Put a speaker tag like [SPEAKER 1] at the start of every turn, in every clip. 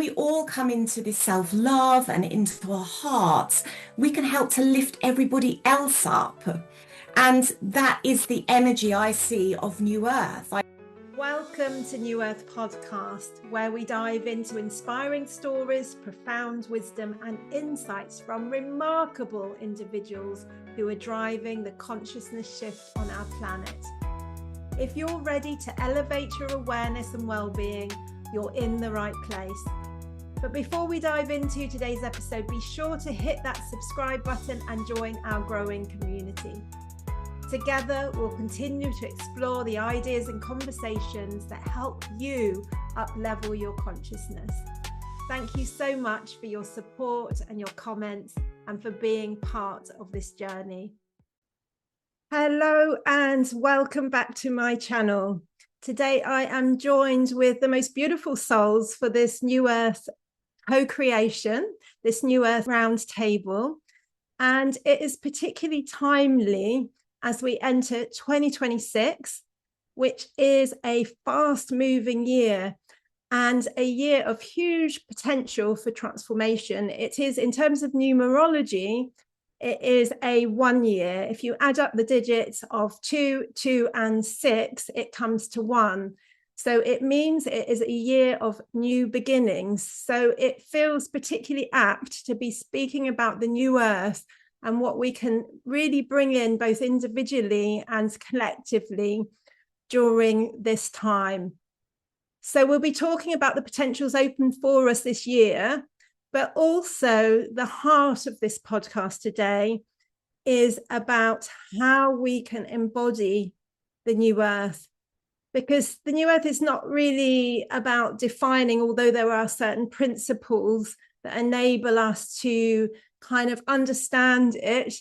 [SPEAKER 1] we all come into this self-love and into our hearts, we can help to lift everybody else up. And that is the energy I see of New Earth.
[SPEAKER 2] Welcome to New Earth Podcast, where we dive into inspiring stories, profound wisdom, and insights from remarkable individuals who are driving the consciousness shift on our planet. If you're ready to elevate your awareness and well-being, you're in the right place. But before we dive into today's episode, be sure to hit that subscribe button and join our growing community. Together, we'll continue to explore the ideas and conversations that help you up-level your consciousness. Thank you so much for your support and your comments and for being part of this journey. Hello and welcome back to my channel. Today, I am joined with the most beautiful souls for this New Earth co-creation, this New Earth Roundtable. And it is particularly timely as we enter 2026, which is a fast-moving year and a year of huge potential for transformation. It is, in terms of numerology, it is a 1 year. If you add up the digits of 2, 2, and 6, it comes to 1. So it means it is a year of new beginnings. So it feels particularly apt to be speaking about the new earth and what we can really bring in both individually and collectively during this time. So we'll be talking about the potentials open for us this year, but also the heart of this podcast today is about how we can embody the new earth. Because the new earth is not really about defining, although there are certain principles that enable us to kind of understand it.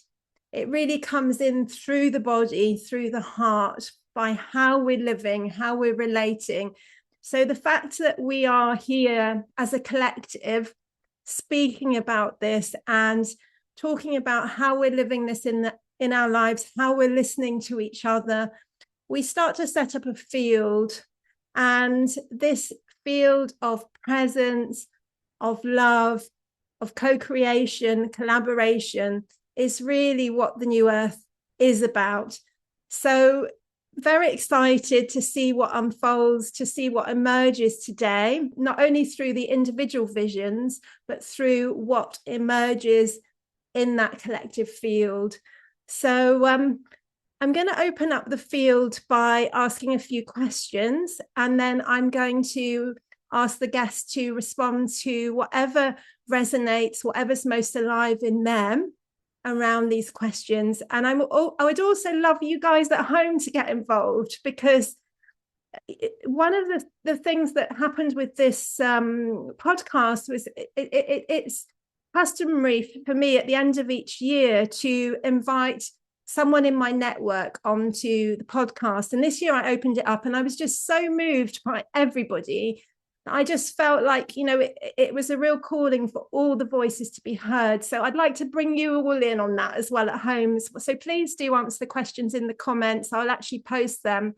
[SPEAKER 2] It really comes in through the body, through the heart, by how we're living, how we're relating. So the fact that we are here as a collective speaking about this and talking about how we're living this in our lives, how we're listening to each other, we start to set up a field, and this field of presence, of love, of co-creation, collaboration is really what the new earth is about. So very excited to see what unfolds, to see what emerges today, not only through the individual visions, but through what emerges in that collective field. So I'm going to open up the field by asking a few questions, and then I'm going to ask the guests to respond to whatever resonates, whatever's most alive in them around these questions. And I would also love you guys at home to get involved, because one of the things that happened with this podcast was it's customary for me at the end of each year to invite someone in my network onto the podcast. And this year I opened it up and I was just so moved by everybody. I just felt like, it was a real calling for all the voices to be heard. So I'd like to bring you all in on that as well at home. So please do answer the questions in the comments. I'll actually post them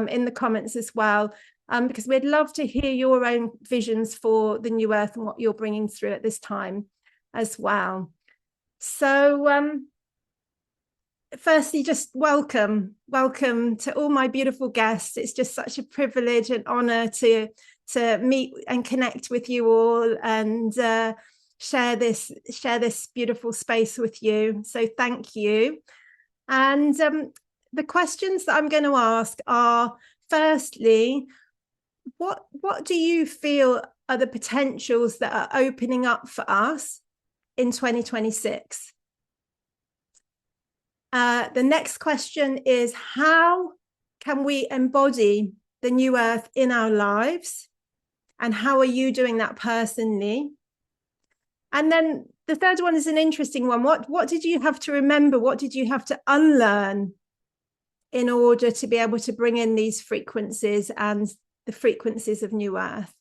[SPEAKER 2] in the comments as well, because we'd love to hear your own visions for the new earth and what you're bringing through at this time as well. So firstly, just welcome to all my beautiful guests. It's just such a privilege and honor to meet and connect with you all and share this beautiful space with you. So thank you. And the questions that I'm going to ask are, firstly, what do you feel are the potentials that are opening up for us in 2026? The next question is, how can we embody the new earth in our lives? And how are you doing that personally? And then the third one is an interesting one. What did you have to remember? What did you have to unlearn in order to be able to bring in these frequencies and the frequencies of new earth?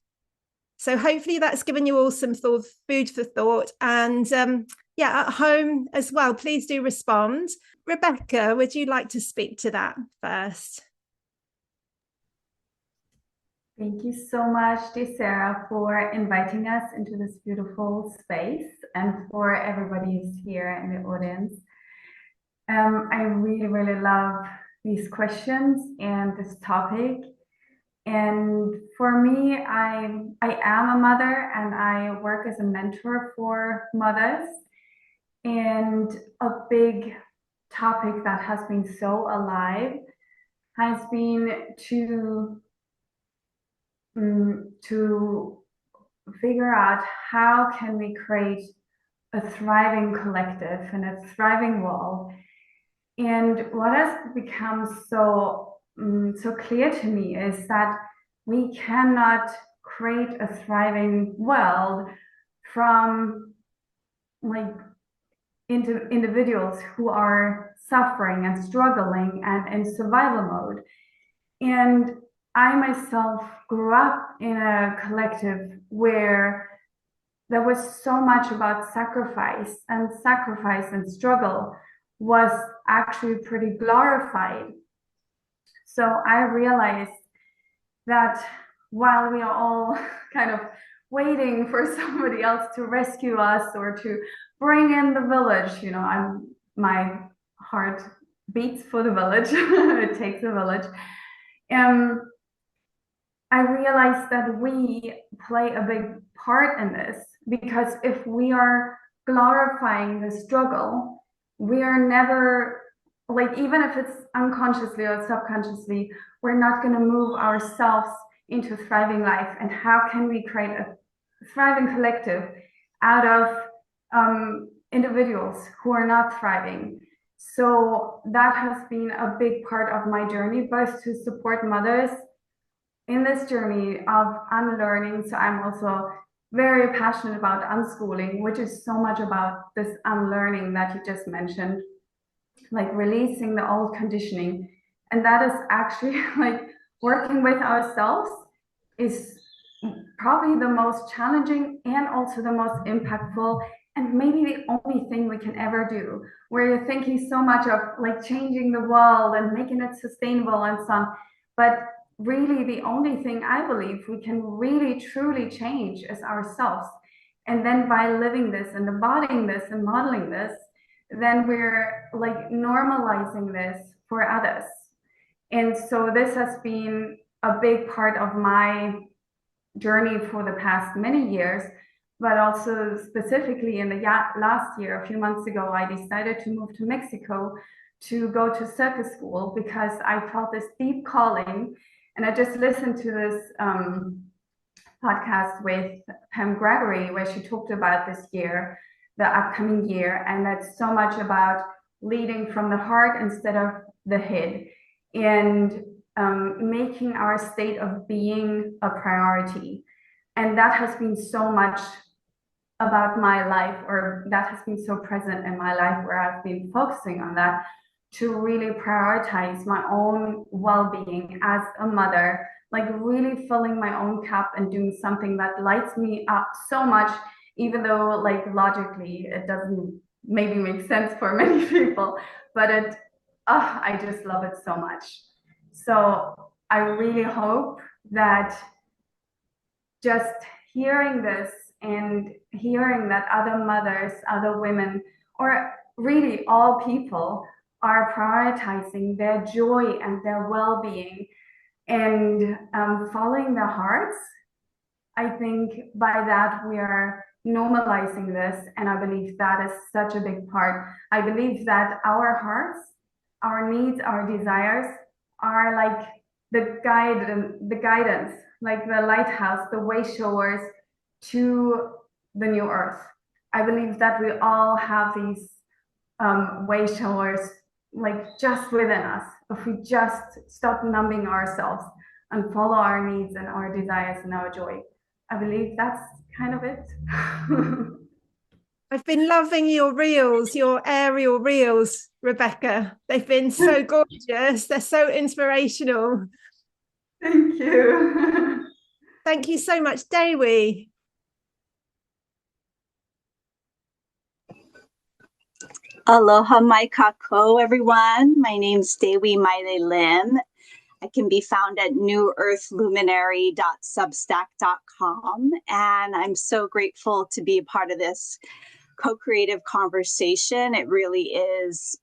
[SPEAKER 2] So hopefully that's given you all some food for thought. And at home as well, please do respond. Rebecca, would you like to speak to that first?
[SPEAKER 3] Thank you so much, dear Sarah, for inviting us into this beautiful space and for everybody who's here in the audience. I really, really love these questions and this topic. And for me, I am a mother and I work as a mentor for mothers. And a big topic that has been so alive has been to figure out how can we create a thriving collective and a thriving world. And what has become so clear to me is that we cannot create a thriving world from like individuals who are suffering and struggling and in survival mode. And I myself grew up in a collective where there was so much about sacrifice and struggle was actually pretty glorified. So I realized that while we are all kind of waiting for somebody else to rescue us or to bring in the village, my heart beats for the village. It takes a village. I realized that we play a big part in this, because if we are glorifying the struggle, we are never, like, even if it's unconsciously or subconsciously, we're not going to move ourselves into a thriving life. And how can we create a thriving collective out of individuals who are not thriving? So that has been a big part of my journey, both to support mothers in this journey of unlearning. So I'm also very passionate about unschooling, which is so much about this unlearning that you just mentioned, like releasing the old conditioning. And that is actually like working with ourselves is probably the most challenging and also the most impactful, and maybe the only thing we can ever do, where you're thinking so much of like changing the world and making it sustainable and so on. But really the only thing I believe we can really truly change is ourselves. And then by living this and embodying this and modeling this, then we're like normalizing this for others. And so this has been a big part of my journey for the past many years, but also specifically in the last year, a few months ago, I decided to move to Mexico to go to circus school because I felt this deep calling. And I just listened to this podcast with Pam Gregory, where she talked about this year, the upcoming year, and that's so much about leading from the heart instead of the head, and making our state of being a priority. And that has been so much about my life, or that has been so present in my life, where I've been focusing on that to really prioritize my own well-being as a mother, like really filling my own cup and doing something that lights me up so much, even though like logically it doesn't maybe make sense for many people, but I just love it so much. So I really hope that just hearing this and hearing that other mothers, other women, or really all people are prioritizing their joy and their well-being and following their hearts, I think by that we are normalizing this. And I believe that is such a big part. I believe that our hearts, our needs, our desires are like the guidance, like the lighthouse, the way showers to the new earth. I believe that we all have these way showers like just within us. If we just stop numbing ourselves and follow our needs and our desires and our joy, I believe that's kind of it.
[SPEAKER 2] I've been loving your reels, your aerial reels, Rebecca. They've been so gorgeous. They're so inspirational.
[SPEAKER 3] Thank you.
[SPEAKER 2] Thank you so much, Dewi.
[SPEAKER 4] Aloha mai kako, everyone. My name's Dewi Maile Lim. I can be found at newearthluminary.substack.com. And I'm so grateful to be a part of this co-creative conversation. It really is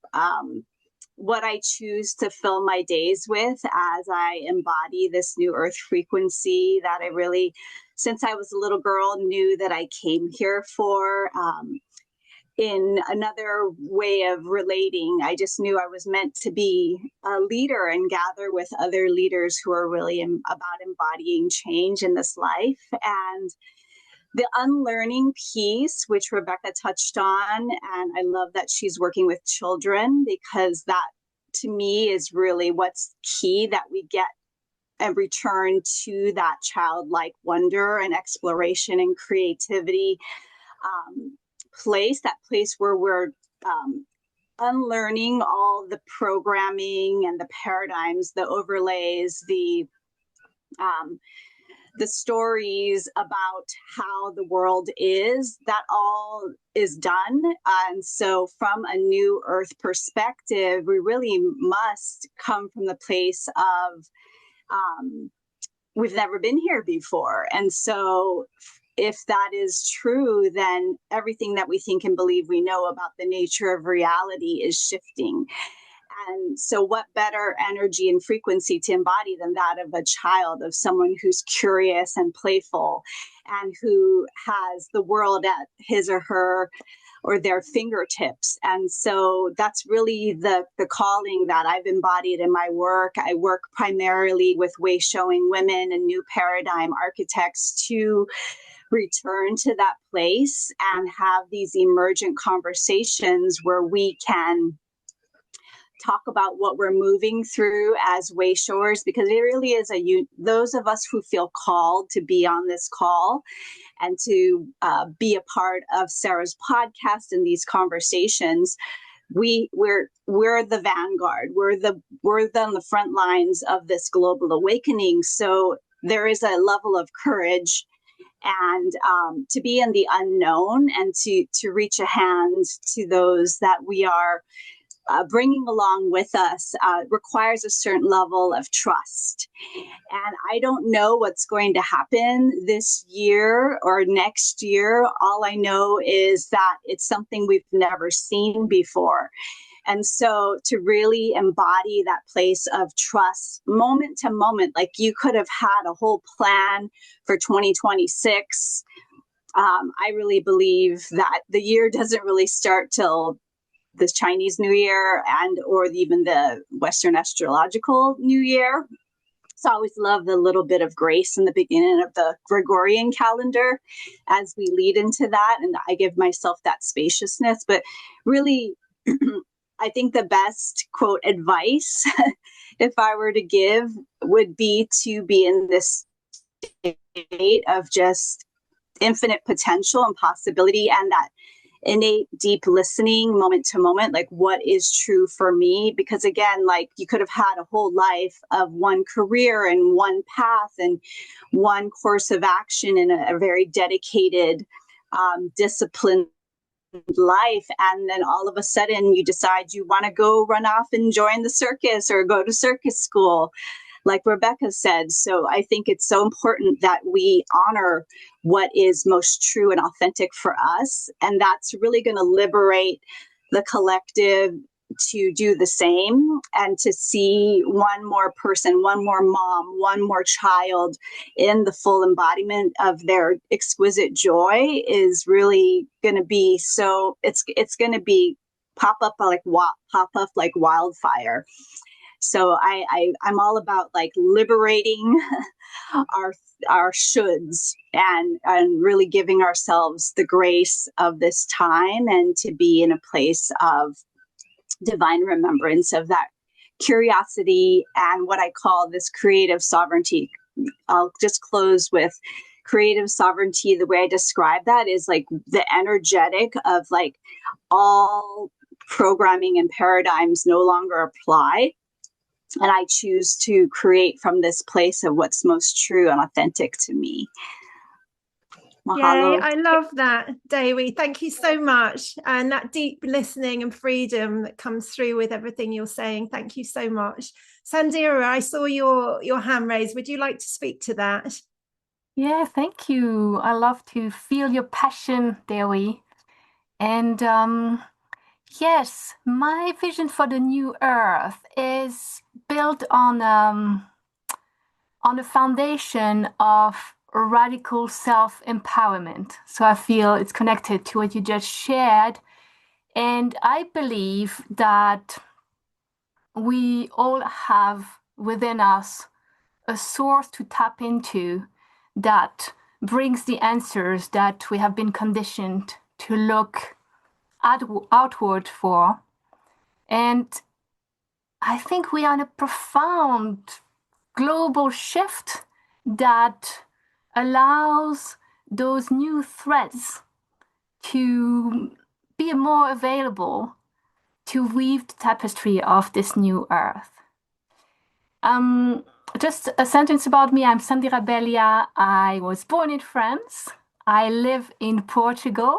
[SPEAKER 4] what I choose to fill my days with as I embody this new earth frequency that I really, since I was a little girl, knew that I came here for. In another way of relating, I just knew I was meant to be a leader and gather with other leaders who are really about embodying change in this life. And the unlearning piece, which Rebecca touched on, and I love that she's working with children, because that to me is really what's key, that we get and return to that childlike wonder and exploration and creativity place, that place where we're unlearning all the programming and the paradigms, the overlays, the stories about how the world is. That all is done. And so from a new earth perspective, we really must come from the place of we've never been here before. And so if that is true, then everything that we think and believe we know about the nature of reality is shifting. And so what better energy and frequency to embody than that of a child, of someone who's curious and playful and who has the world at his or her or their fingertips. And so that's really the calling that I've embodied in my work. I work primarily with way showing women and new paradigm architects to return to that place and have these emergent conversations where we can talk about what we're moving through as way showers, because it really is those of us who feel called to be on this call and to be a part of Sarah's podcast and these conversations. We're the vanguard. We're on the front lines of this global awakening. So there is a level of courage and to be in the unknown and to reach a hand to those that we are bringing along with us requires a certain level of trust. And I don't know what's going to happen this year or next year. All I know is that it's something we've never seen before. And so to really embody that place of trust moment to moment, like you could have had a whole plan for 2026. I really believe that the year doesn't really start till the Chinese New Year and or even the Western astrological New Year. So I always love the little bit of grace in the beginning of the Gregorian calendar as we lead into that. And I give myself that spaciousness. But really, I think the best quote advice, if I were to give, would be to be in this state of just infinite potential and possibility, and that innate deep listening moment to moment, like what is true for me. Because again, like you could have had a whole life of one career and one path and one course of action in a very dedicated, disciplined life, and then all of a sudden you decide you want to go run off and join the circus or go to circus school, like Rebecca said. So I think it's so important that we honor what is most true and authentic for us. And that's really going to liberate the collective to do the same and to see one more person, one more mom, one more child in the full embodiment of their exquisite joy is really going to be so, it's going to be pop up like wildfire. So I'm all about like liberating our shoulds and really giving ourselves the grace of this time and to be in a place of divine remembrance of that curiosity and what I call this creative sovereignty. I'll just close with creative sovereignty. The way I describe that is like the energetic of like all programming and paradigms no longer apply. And I choose to create from this place of what's most true and authentic to me. Mahalo.
[SPEAKER 2] Yay, I love that, Dewi. Thank you so much. And that deep listening and freedom that comes through with everything you're saying. Thank you so much. Sandira, I saw your hand raised. Would you like to speak to that?
[SPEAKER 5] Yeah, thank you. I love to feel your passion, Dewi. And yes, my vision for the new Earth is built on a foundation of radical self-empowerment. So I feel it's connected to what you just shared. And I believe that we all have within us a source to tap into that brings the answers that we have been conditioned to look outward for. And I think we are in a profound global shift that allows those new threads to be more available to weave the tapestry of this new earth. Just a sentence about me. I'm Sandira Belia. I was born in France. I live in Portugal.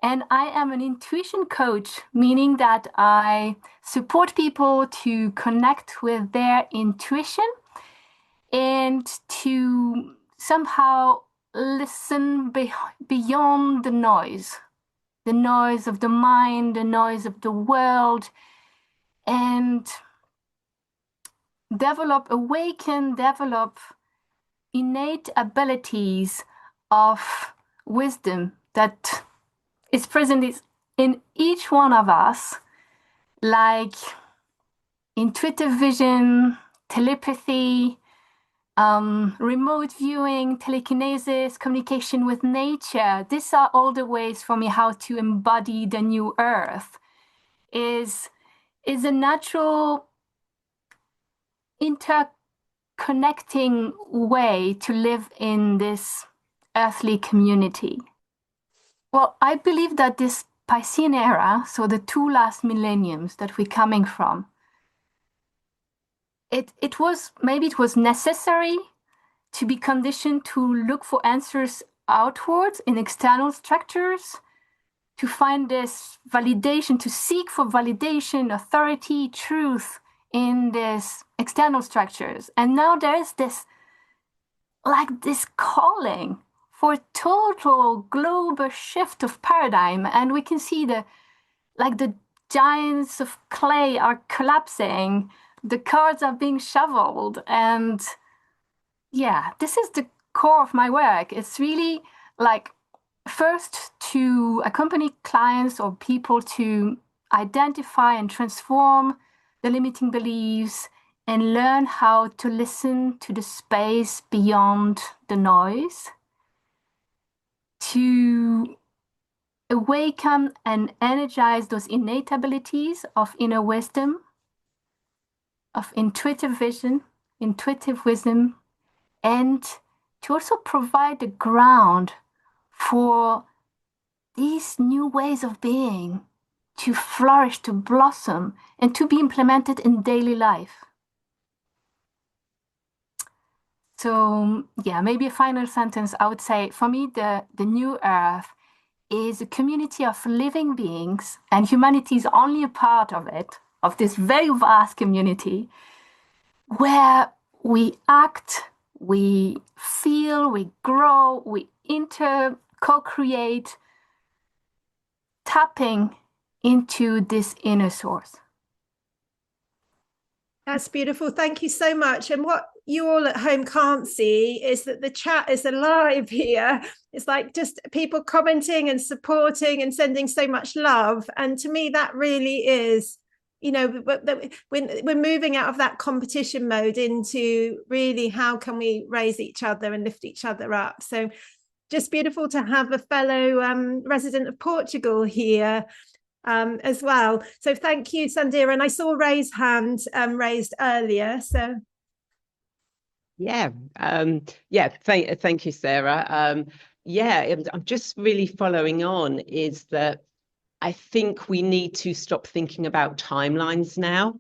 [SPEAKER 5] And I am an intuition coach, meaning that I support people to connect with their intuition and to somehow listen beyond the noise of the mind, the noise of the world, and develop innate abilities of wisdom that is present in each one of us, like intuitive vision, telepathy, remote viewing, telekinesis, communication with nature. These are all the ways for me how to embody the new earth. Is a natural interconnecting way to live in this earthly community. Well, I believe that this Piscean era, so the 2 last millenniums that we're coming from, it was necessary to be conditioned to look for answers outwards in external structures, to find this validation, to seek for validation, authority, truth in these external structures. And now there is this calling for total global shift of paradigm. And we can see the giants of clay are collapsing, the cards are being shoveled. And yeah, this is the core of my work. It's really first to accompany clients or people to identify and transform the limiting beliefs and learn how to listen to the space beyond the noise, to awaken and energize those innate abilities of inner wisdom, of intuitive vision, intuitive wisdom, and to also provide the ground for these new ways of being to flourish, to blossom, and to be implemented in daily life. So yeah, maybe a final sentence. I would say for me, the new earth is a community of living beings, and humanity is only a part of it, of this very vast community, where we act, we feel, we grow, we co-create, tapping into this inner source.
[SPEAKER 2] That's beautiful. Thank you so much. And what you all at home can't see is that the chat is alive here. It's like just people commenting and supporting and sending so much love. And to me, that really is, we're moving out of that competition mode into really how can we raise each other and lift each other up. So just beautiful to have a fellow resident of Portugal here as well. So thank you, Sandira. And I saw Ray's hand raised earlier. So
[SPEAKER 6] thank you, Sarah. I'm just really following on is that I think we need to stop thinking about timelines now,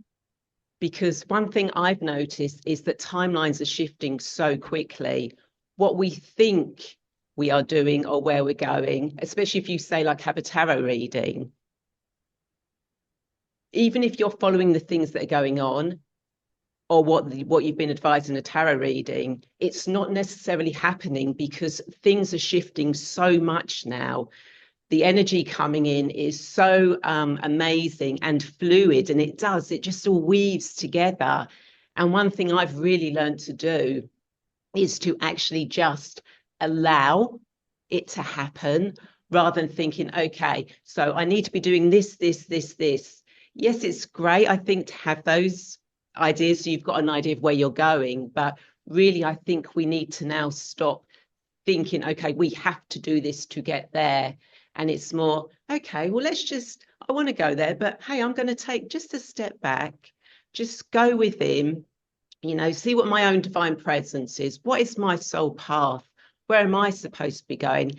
[SPEAKER 6] because one thing I've noticed is that timelines are shifting so quickly. What we think we are doing or where we're going, especially if you say have a tarot reading, even if you're following the things that are going on, or what you've been advised in a tarot reading, it's not necessarily happening because things are shifting so much now. The energy coming in is so amazing and fluid, and it just all weaves together. And one thing I've really learned to do is to actually just allow it to happen, rather than thinking, okay, so I need to be doing this. Yes, it's great, I think, to have those ideas, so you've got an idea of where you're going, but really I think we need to now stop thinking, okay, we have to do this to get there. And it's more, okay, well, I want to go there, but hey, I'm going to take just a step back, just go with him, see what my own divine presence is. What is my soul path? Where am I supposed to be going?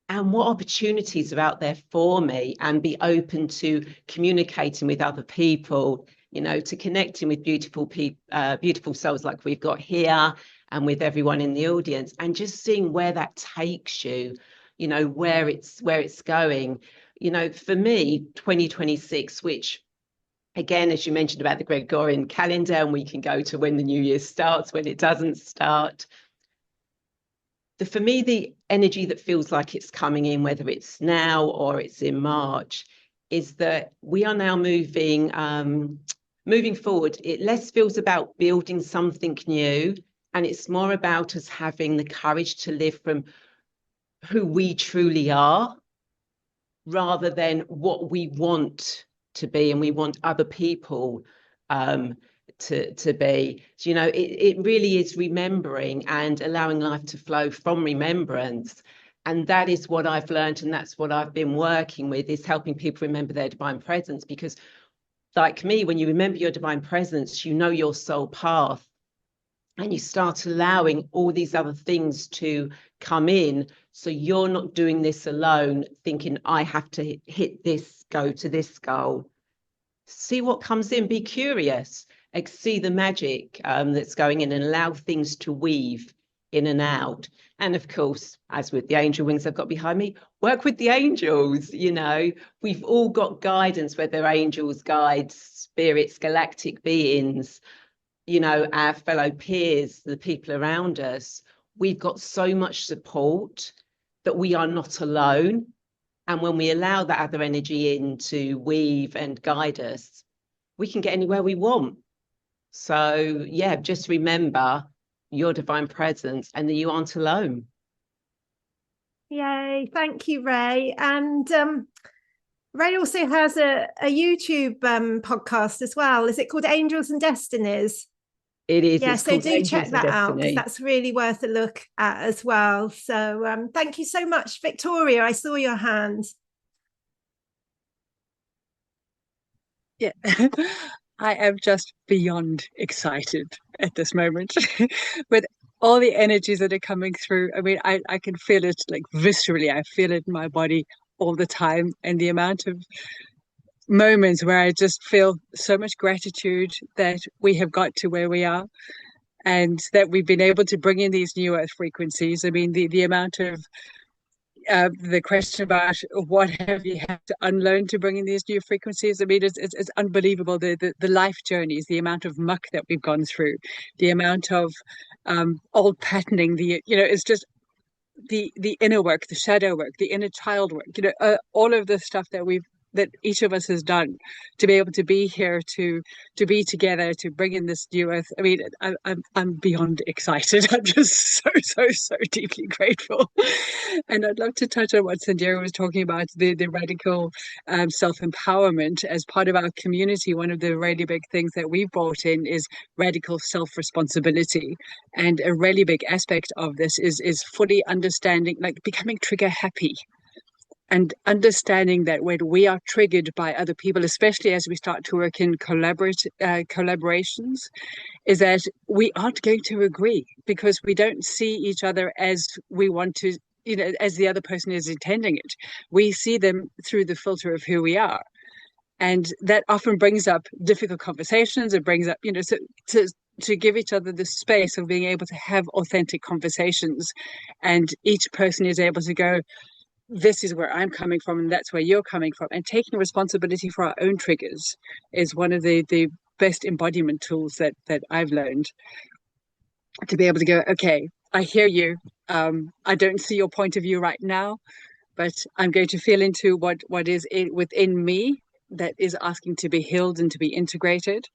[SPEAKER 6] And what opportunities are out there for me? And be open to communicating with other people, to connecting with beautiful people, beautiful souls like we've got here, and with everyone in the audience, and just seeing where that takes you, where it's going. For me, 2026, which again, as you mentioned about the Gregorian calendar, and we can go to when the new year starts, when it doesn't start. For me, the energy that feels like it's coming in, whether it's now or it's in March, is that we are now moving forward. It less feels about building something new, and it's more about us having the courage to live from who we truly are, rather than what we want to be and we want other people to be. So, it really is remembering and allowing life to flow from remembrance. And that is what I've learned, and that's what I've been working with, is helping people remember their divine presence. Because like me, when you remember your divine presence, you know your soul path, and you start allowing all these other things to come in. So you're not doing this alone, thinking, I have to hit this, go to this goal. See what comes in, be curious, see the magic that's going in, and allow things to weave in and out. And of course, as with the angel wings I've got behind me, work with the angels. We've all got guidance, whether angels, guides, spirits, galactic beings, our fellow peers, the people around us. We've got so much support that we are not alone. And when we allow that other energy in to weave and guide us, we can get anywhere we want. So, yeah, just remember your divine presence, and that you aren't alone.
[SPEAKER 2] Yay. Thank you, Ray. And Ray also has a YouTube podcast as well. Is it called Angels and Destinies?
[SPEAKER 6] It is.
[SPEAKER 2] Yeah,
[SPEAKER 6] it's
[SPEAKER 2] so do
[SPEAKER 6] Angels
[SPEAKER 2] check that out, because
[SPEAKER 6] Destiny.
[SPEAKER 2] that's really worth a look at as well. So thank you so much. Victoria, I saw your hand.
[SPEAKER 7] Yeah, I am just beyond excited at this moment with all the energies that are coming through. I mean, I can feel it like viscerally. I feel it in my body all the time, and the amount of moments where I just feel so much gratitude that we have got to where we are, and that we've been able to bring in these new earth frequencies. I mean, the amount of the question about what have you had to unlearn to bring in these new frequencies. I mean, it's unbelievable, the life journeys, the amount of muck that we've gone through, the amount of old patterning, it's just the inner work, the shadow work, the inner child work, all of the stuff that each of us has done to be able to be here, to be together, to bring in this new earth. I mean, I'm beyond excited. I'm just so deeply grateful. And I'd love to touch on what Sandira was talking about, the radical self-empowerment as part of our community. One of the really big things that we've brought in is radical self-responsibility. And a really big aspect of this is fully understanding, like becoming trigger happy, and understanding that when we are triggered by other people, especially as we start to work in collaborations, is that we aren't going to agree, because we don't see each other as we want to, as the other person is intending it. We see them through the filter of who we are. And that often brings up difficult conversations. It brings up, to give each other the space of being able to have authentic conversations. And each person is able to go, this is where I'm coming from, and that's where you're coming from. And taking responsibility for our own triggers is one of the best embodiment tools that I've learned, to be able to go, okay, I hear you. I don't see your point of view right now, but I'm going to feel into what is within me that is asking to be healed and to be integrated.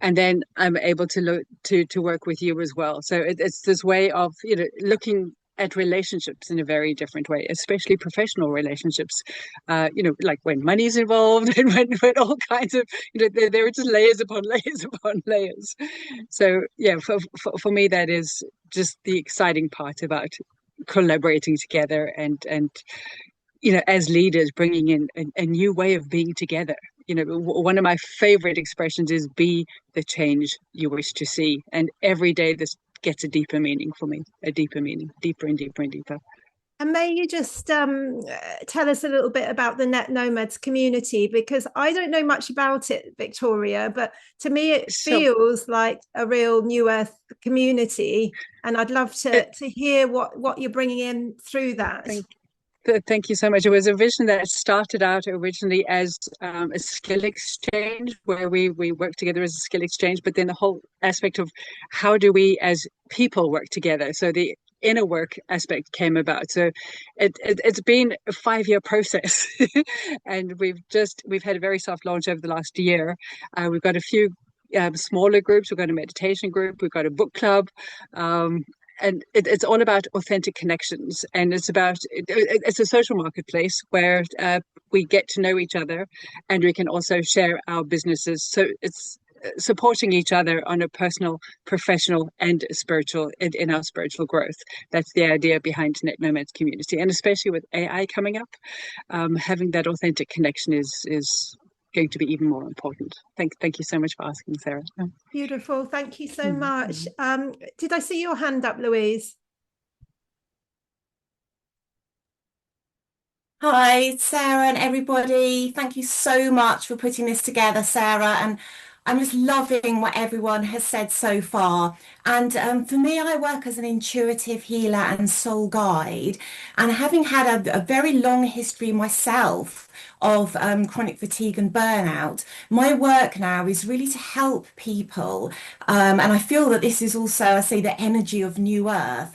[SPEAKER 7] And then I'm able to look to work with you as well. So it's this way of, looking at relationships in a very different way, especially professional relationships. Like when money's involved and when all kinds of, there are just layers upon layers upon layers. So yeah, for me, that is just the exciting part about collaborating together and as leaders, bringing in a new way of being together. One of my favorite expressions is be the change you wish to see. And every day this gets a deeper meaning for me, a deeper meaning, deeper and deeper and deeper.
[SPEAKER 2] And may you just tell us a little bit about the Net Nomads community, because I don't know much about it, Victoria, but to me it feels like a real New Earth community, and I'd love to hear what you're bringing in through that.
[SPEAKER 7] Thank you so much. It was a vision that started out originally as a skill exchange, where we work together as a skill exchange, but then the whole aspect of how do we as people work together. So the inner work aspect came about. So it's been a 5-year process and we've had a very soft launch over the last year. We've got a few smaller groups. We've got a meditation group. We've got a book club. And it's all about authentic connections, and it's a social marketplace where we get to know each other, and we can also share our businesses. So it's supporting each other on a personal, professional, and spiritual in our spiritual growth. That's the idea behind Net Nomads community, and especially with AI coming up, having that authentic connection is going to be even more important. Thank you so much for asking, Sarah.
[SPEAKER 2] Beautiful. Thank you so much. Did I see your hand up, Louise?
[SPEAKER 1] Hi, Sarah and everybody. Thank you so much for putting this together, Sarah. And I'm just loving what everyone has said so far. And for me, I work as an intuitive healer and soul guide. And having had a very long history myself of chronic fatigue and burnout, my work now is really to help people. And I feel that this is also, I say, the energy of New Earth.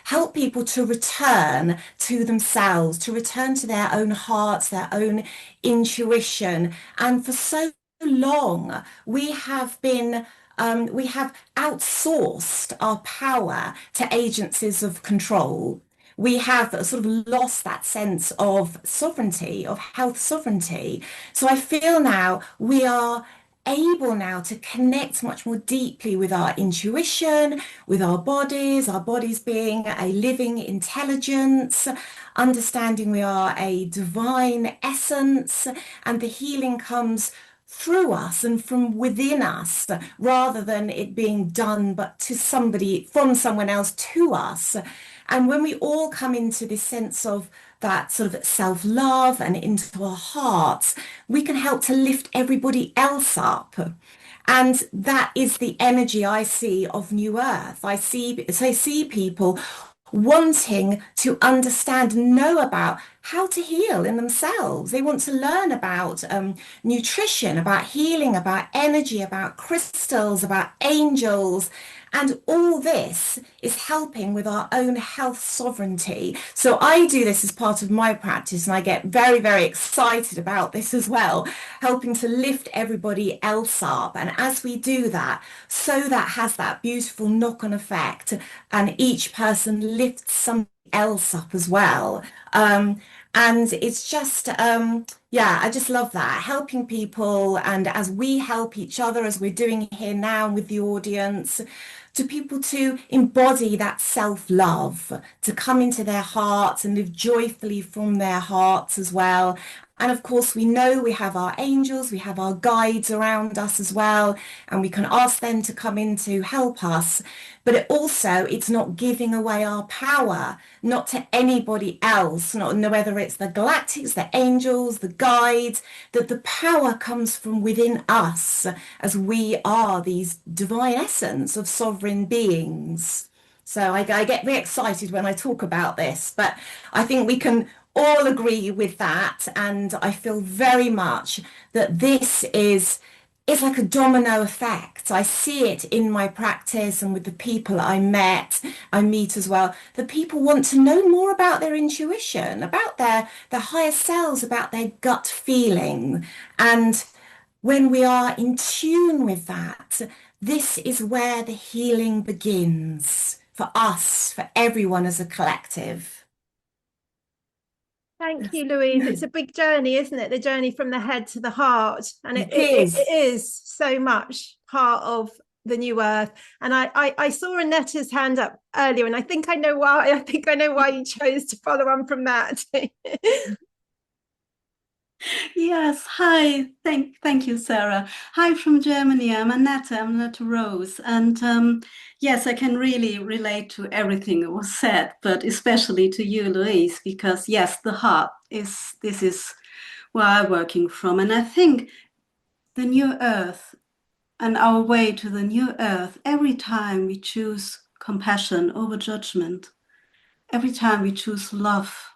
[SPEAKER 1] Help people to return to themselves, to return to their own hearts, their own intuition. And for so long, we have outsourced our power to agencies of control. We have sort of lost that sense of sovereignty, of health sovereignty. So I feel now we are able now to connect much more deeply with our intuition, with our bodies being a living intelligence, understanding we are a divine essence, and the healing comes through us and from within us, rather than it being done but to somebody, from someone else to us. And when we all come into this sense of that sort of self-love and into our hearts, we can help to lift everybody else up. And that is the energy I see of New Earth. I see people wanting to understand and know about how to heal in themselves. They want to learn about nutrition, about healing, about energy, about crystals, about angels. And all this is helping with our own health sovereignty. So I do this as part of my practice, and I get very, very excited about this as well, helping to lift everybody else up. And as we do that, so that has that beautiful knock-on effect, and each person lifts somebody else up as well. And it's just, I just love that, helping people. And as we help each other, as we're doing here now with the audience, to people to embody that self-love, to come into their hearts and live joyfully from their hearts as well. And of course, we know we have our angels, we have our guides around us as well, and we can ask them to come in to help us. But it's not giving away our power, not to anybody else, not whether it's the galactics, the angels, the guides, that the power comes from within us, as we are these divine essence of sovereign beings. So I get very excited when I talk about this, but I think we can all agree with that. And I feel very much that this is it's like a domino effect. I see it in my practice and with the people I meet as well. The people want to know more about their intuition, about their higher selves, about their gut feeling. And when we are in tune with that, this is where the healing begins for us, for everyone as a collective.
[SPEAKER 2] Thank you, Louise. It's a big journey, isn't it? The journey from the head to the heart. And
[SPEAKER 1] It
[SPEAKER 2] it
[SPEAKER 1] is.
[SPEAKER 2] is so much part of the new earth. And I saw Annetta's hand up earlier, and I think I know why. I think I know why you chose to follow on from that.
[SPEAKER 8] Yes, hi. Thank you, Sarah. Hi from Germany. I'm Annette Rose. And yes, I can really relate to everything that was said, but especially to you, Louise, because yes, the heart this is where I'm working from. And I think the new earth and our way to the new earth, every time we choose compassion over judgment, every time we choose love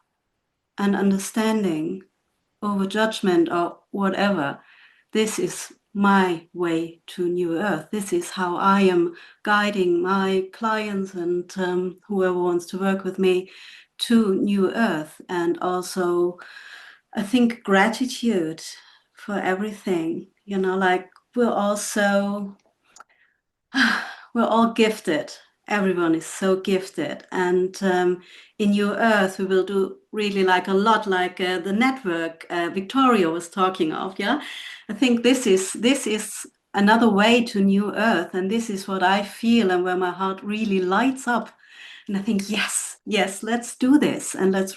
[SPEAKER 8] and understanding over judgment or whatever, this is my way to new earth. This is how I am guiding my clients and whoever wants to work with me to new earth. And also, I think gratitude for everything, like we're all gifted. Everyone is so gifted. And in New Earth, we will do really like a lot like the network Victoria was talking of. Yeah, I think this is another way to New Earth. And this is what I feel and where my heart really lights up. And I think, yes, let's do this. And let's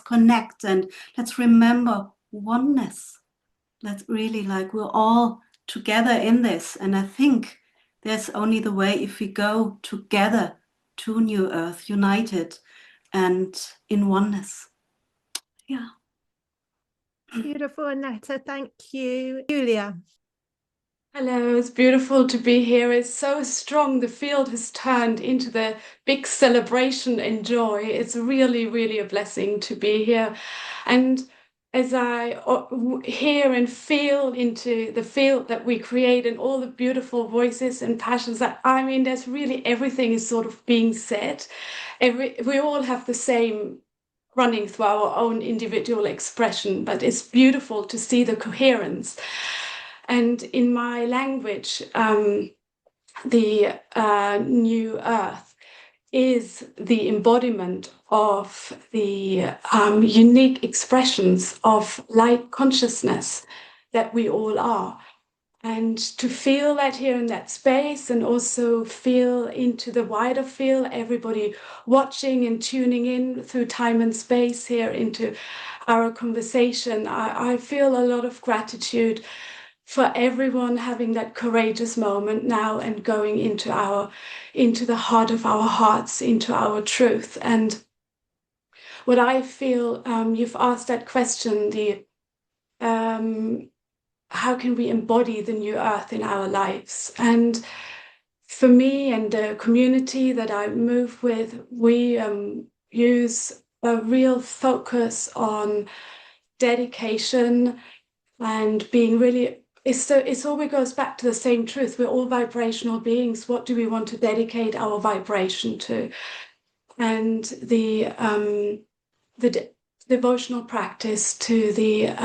[SPEAKER 8] connect and let's remember oneness. Let's really we're all together in this. And I think there's only the way if we go together to New Earth, united and in oneness. Yeah.
[SPEAKER 2] Beautiful, Annetta. Thank you. Julia.
[SPEAKER 9] Hello, it's beautiful to be here. It's so strong. The field has turned into the big celebration and joy. It's really, really a blessing to be here. And as I hear and feel into the field that we create and all the beautiful voices and passions, there's really everything is sort of being said. We all have the same running through our own individual expression, but it's beautiful to see the coherence. And in my language, the new earth is the embodiment of the unique expressions of light consciousness that we all are. And to feel that here in that space and also feel into the wider field, everybody watching and tuning in through time and space here into our conversation, I feel a lot of gratitude for everyone having that courageous moment now and going into the heart of our hearts, into our truth. And what I feel, you've asked that question, how can we embody the new earth in our lives? And for me and the community that I move with, we use a real focus on dedication and being really. It always goes back to the same truth. We're all vibrational beings. What do we want to dedicate our vibration to? And the devotional practice to the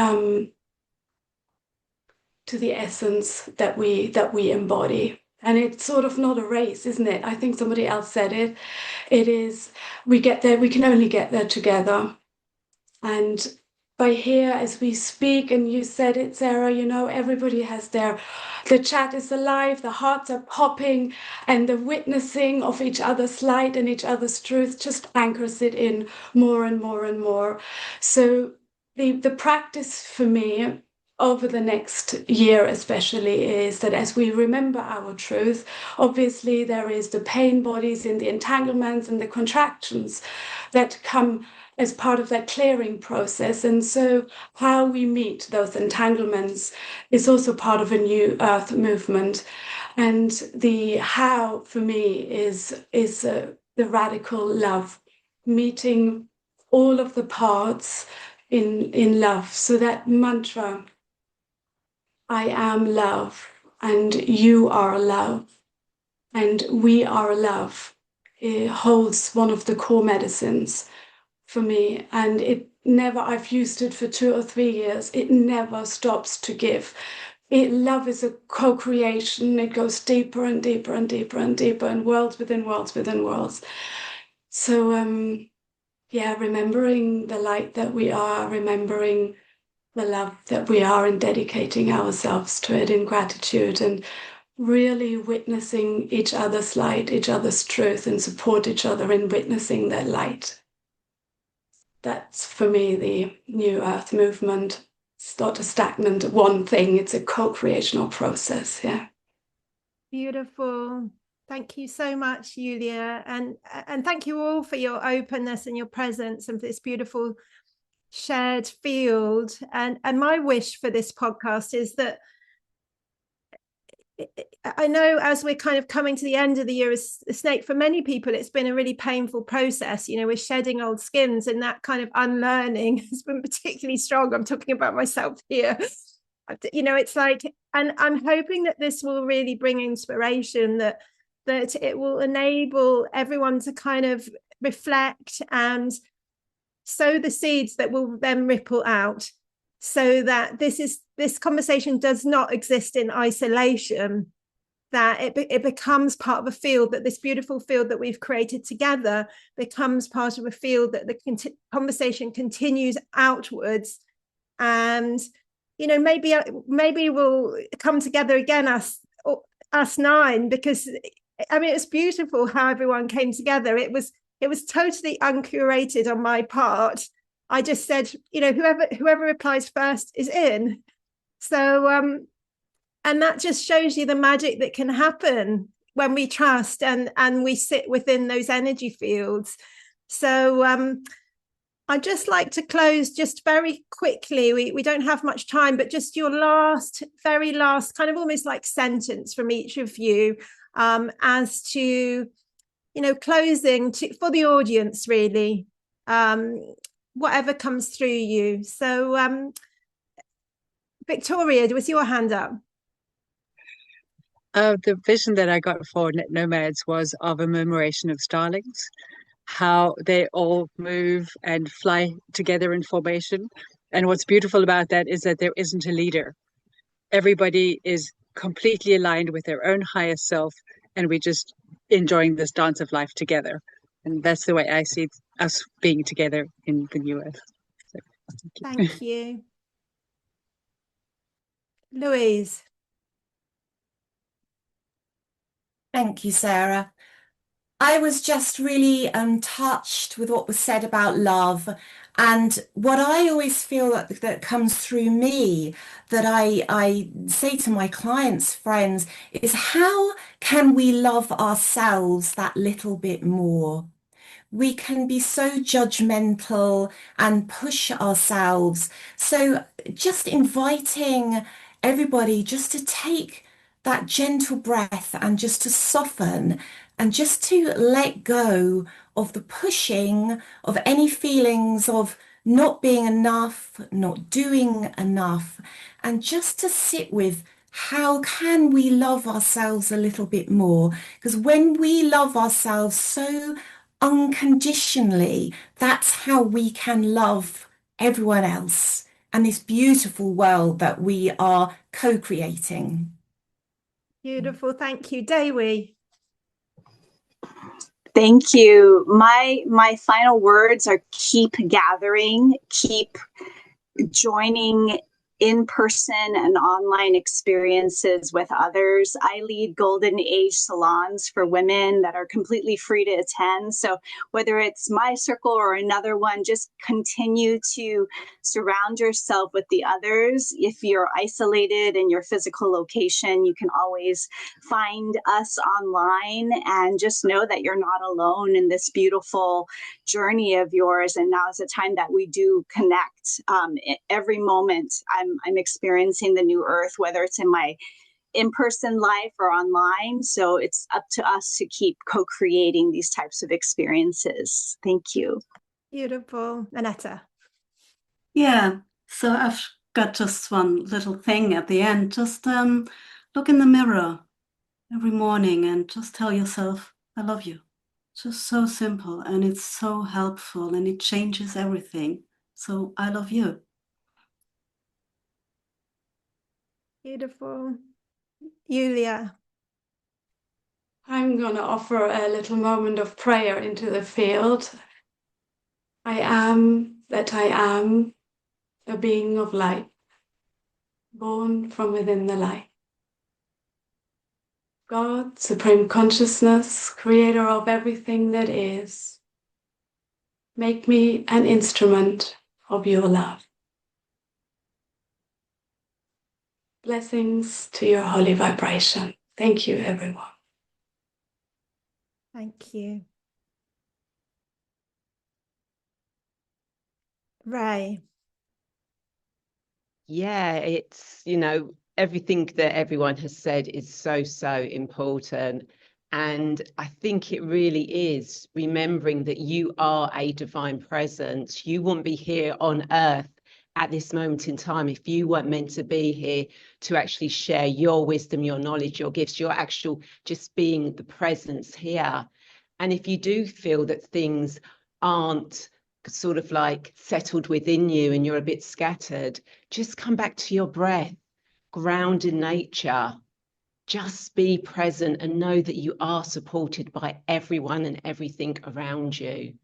[SPEAKER 9] essence that we embody. And it's sort of not a race, isn't it? I think somebody else said it. It is. We get there. We can only get there together. And by here as we speak, and you said it, Sarah, everybody has the chat is alive, the hearts are popping, and the witnessing of each other's light and each other's truth just anchors it in more and more and more. So the practice for me over the next year especially is that as we remember our truth, obviously there is the pain bodies in the entanglements and the contractions that come as part of that clearing process. And so how we meet those entanglements is also part of a new earth movement. And the how for me is the radical love, meeting all of the parts in love. So that mantra, I am love, and you are love, and we are love. It holds one of the core medicines for me, and it never, I've used it for 2 or 3 years, it never stops to give. Love is a co-creation. It goes deeper and deeper and deeper and deeper, and worlds within worlds within worlds. So yeah, remembering the light that we are, remembering the love that we are, and dedicating ourselves to it in gratitude, and really witnessing each other's light, each other's truth, and support each other in witnessing that light. That's for me the New Earth movement. It's not a stagnant one thing, it's a co-creational process. Yeah.
[SPEAKER 2] Beautiful. Thank you so much, Julia. And thank you all for your openness and your presence and for this beautiful shared field. And my wish for this podcast is that, I know as we're kind of coming to the end of the year as a snake, for many people, it's been a really painful process. You know, we're shedding old skins, and that kind of unlearning has been particularly strong. I'm talking about myself here. You know, it's like, and I'm hoping that this will really bring inspiration, that it will enable everyone to kind of reflect and sow the seeds that will then ripple out, so that this conversation does not exist in isolation, that it becomes part of a field, that this beautiful field that we've created together becomes part of a field, that the conversation continues outwards. And, you know, maybe we'll come together again, us 9, because I mean, it's beautiful how everyone came together. It was totally uncurated on my part. I just said, you know, whoever replies first is in. So and that just shows you the magic that can happen when we trust and we sit within those energy fields. So I'd just like to close just very quickly. We don't have much time, but just your very last kind of almost like sentence from each of you, as to, you know, closing for the audience, really, whatever comes through you. So Victoria, was your hand up?
[SPEAKER 7] The vision that I got for Net Nomads was of a murmuration of starlings, how they all move and fly together in formation. And what's beautiful about that is that there isn't a leader. Everybody is completely aligned with their own highest self, and we're just enjoying this dance of life together. And that's the way I see us being together in the New Earth. So,
[SPEAKER 2] thank you. Louise.
[SPEAKER 1] Thank you, Sarah. I was just really touched with what was said about love. And what I always feel that comes through me, that I say to my clients, friends, is how can we love ourselves that little bit more? We can be so judgmental and push ourselves. So just inviting everybody just to take that gentle breath and just to soften and just to let go of the pushing of any feelings of not being enough, not doing enough, and just to sit with how can we love ourselves a little bit more? Because when we love ourselves so unconditionally, that's how we can love everyone else and this beautiful world that we are co-creating.
[SPEAKER 2] Beautiful. Thank you. Dewi.
[SPEAKER 4] Thank you. My final words are keep gathering, keep joining in-person and online experiences with others. I lead golden age salons for women that are completely free to attend. So whether it's my circle or another one, just continue to surround yourself with the others. If you're isolated in your physical location, you can always find us online, and just know that you're not alone in this beautiful journey of yours. And now is the time that we do connect. Every moment I'm experiencing the new earth, whether it's in my in-person life or online. So it's up to us to keep co-creating these types of experiences. Thank you.
[SPEAKER 2] Beautiful. Anette.
[SPEAKER 8] Yeah, so I've got just one little thing at the end. Just look in the mirror every morning and just tell yourself, I love you. It's just so simple and it's so helpful and it changes everything. So I love you.
[SPEAKER 2] Beautiful. Julia.
[SPEAKER 9] I'm going to offer a little moment of prayer into the field. I am that I am, a being of light, born from within the light. God, Supreme Consciousness, creator of everything that is, make me an instrument of your love. Blessings to your holy vibration. Thank you, everyone.
[SPEAKER 2] Thank you. Ray.
[SPEAKER 6] Yeah, it's, everything that everyone has said is so, so important. And I think it really is remembering that you are a divine presence. You wouldn't be here on earth at this moment in time if you weren't meant to be here to actually share your wisdom, your knowledge, your gifts, your actual just being the presence here. And if you do feel that things aren't sort of like settled within you and you're a bit scattered, just come back to your breath, ground in nature. Just be present and know that you are supported by everyone and everything around you.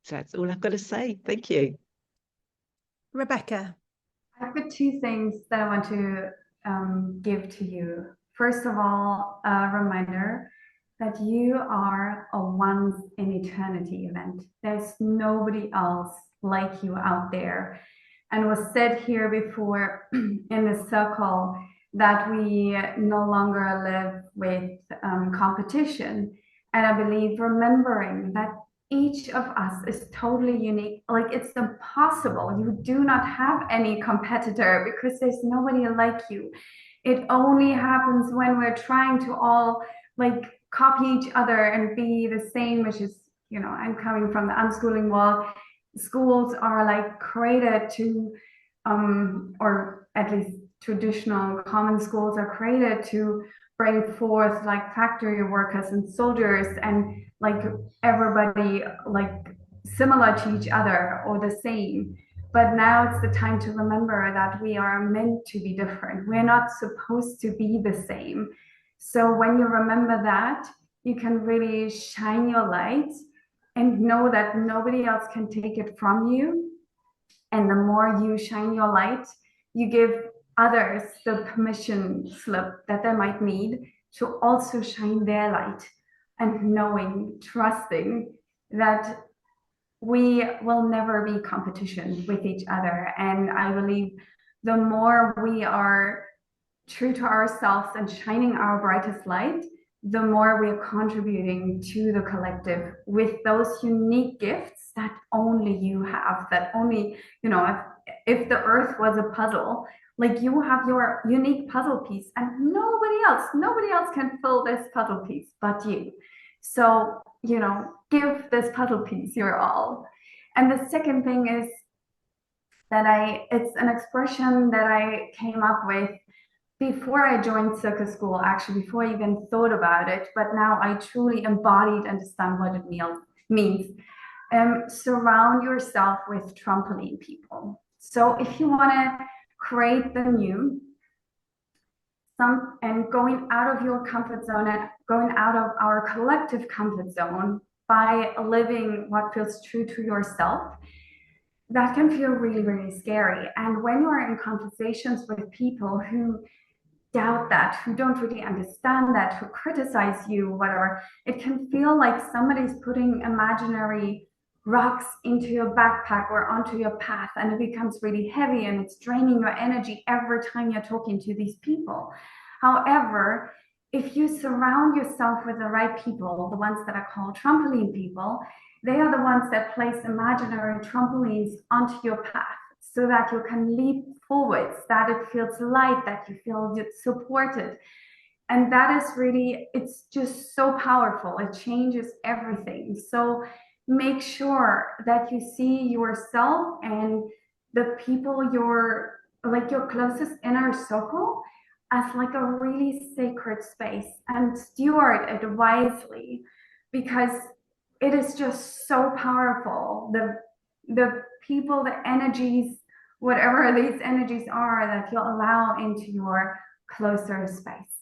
[SPEAKER 6] So that's all I've got to say. Thank you.
[SPEAKER 2] Rebecca.
[SPEAKER 3] I've got two things that I want to give to you. First of all, a reminder that you are a once in eternity event. There's nobody else like you out there. And it was said here before in the circle that we no longer live with competition. And I believe remembering that each of us is totally unique. Like, it's impossible. You do not have any competitor because there's nobody like you. It only happens when we're trying to all like copy each other and be the same, which is, I'm coming from the unschooling world. Schools are like created to, or at least traditional common schools are created to bring forth like factory workers and soldiers and like everybody like similar to each other or the same. But now it's the time to remember that we are meant to be different. We're not supposed to be the same. So when you remember that, you can really shine your light and know that nobody else can take it from you. And the more you shine your light, you give others the permission slip that they might need to also shine their light, and knowing, trusting that we will never be competition with each other. And I believe the more we are true to ourselves and shining our brightest light, the more we are contributing to the collective with those unique gifts that only you have, that only, if the earth was a puzzle, like you have your unique puzzle piece and nobody else can fill this puzzle piece but you. So, give this puzzle piece your all. And the second thing is that it's an expression that I came up with before I joined circus school, actually, before I even thought about it, but now I truly embodied, understand what it means. Surround yourself with trampoline people. So if you want to create the new, and going out of your comfort zone and going out of our collective comfort zone by living what feels true to yourself, that can feel really, really scary. And when you are in conversations with people who doubt that, who don't really understand that, who criticize you, whatever, it can feel like somebody's putting imaginary rocks into your backpack or onto your path, and it becomes really heavy and it's draining your energy every time you're talking to these people. However, if you surround yourself with the right people, the ones that are called trampoline people, they are the ones that place imaginary trampolines onto your path so that you can leap forwards, that it feels light, that you feel supported. And that is really, it's just so powerful. It changes everything. So make sure that you see yourself and the people your closest inner circle as like a really sacred space and steward it wisely, because it is just so powerful. The people, the energies, whatever these energies are that you'll allow into your closer space.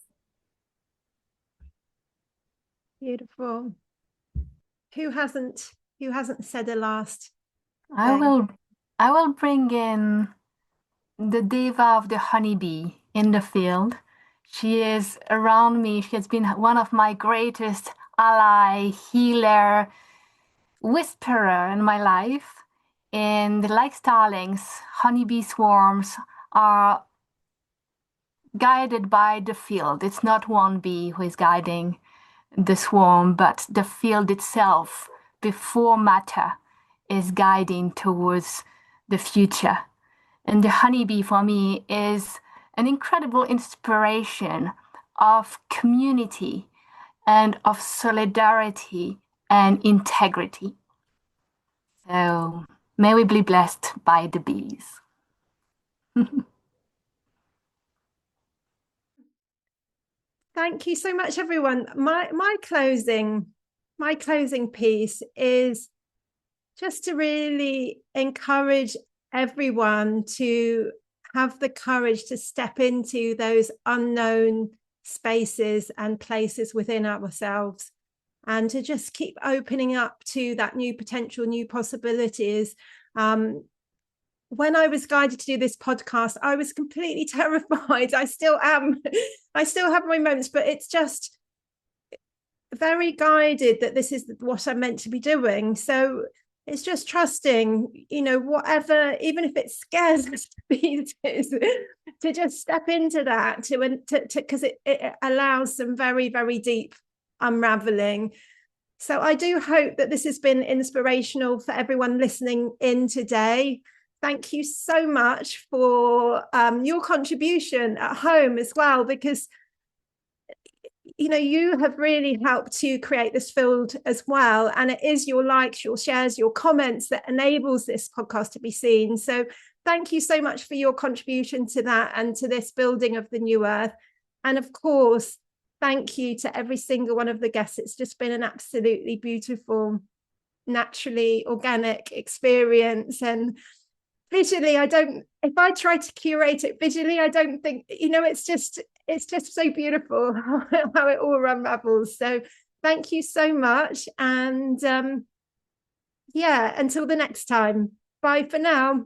[SPEAKER 2] Beautiful. Who hasn't said a last
[SPEAKER 5] I
[SPEAKER 2] thing?
[SPEAKER 5] I will bring in the diva of the honeybee in the field. She is around me. She has been one of my greatest ally, healer, whisperer in my life. And like starlings, honeybee swarms are guided by the field. It's not one bee who is guiding the swarm, but the field itself, before matter, is guiding towards the future. And the honeybee for me is an incredible inspiration of community and of solidarity and integrity. So may we be blessed by the bees.
[SPEAKER 2] Thank you so much, everyone. My closing piece is just to really encourage everyone to have the courage to step into those unknown spaces and places within ourselves, and to just keep opening up to that new potential, new possibilities. When I was guided to do this podcast, I was completely terrified. I still am. I still have my moments, but it's just very guided that this is what I'm meant to be doing. So it's just trusting, whatever, even if it scares us to pieces, to just step into that, because it allows some very, very deep unraveling. So I do hope that this has been inspirational for everyone listening in today. Thank you so much for your contribution at home as well, because you have really helped to create this field as well. And it is your likes, your shares, your comments that enables this podcast to be seen. So thank you so much for your contribution to that and to this building of the new Earth. And of course, thank you to every single one of the guests. It's just been an absolutely beautiful, naturally organic experience. And visually, if I try to curate it visually, I don't think, it's just so beautiful how it all unravels. So thank you so much. And until the next time, bye for now.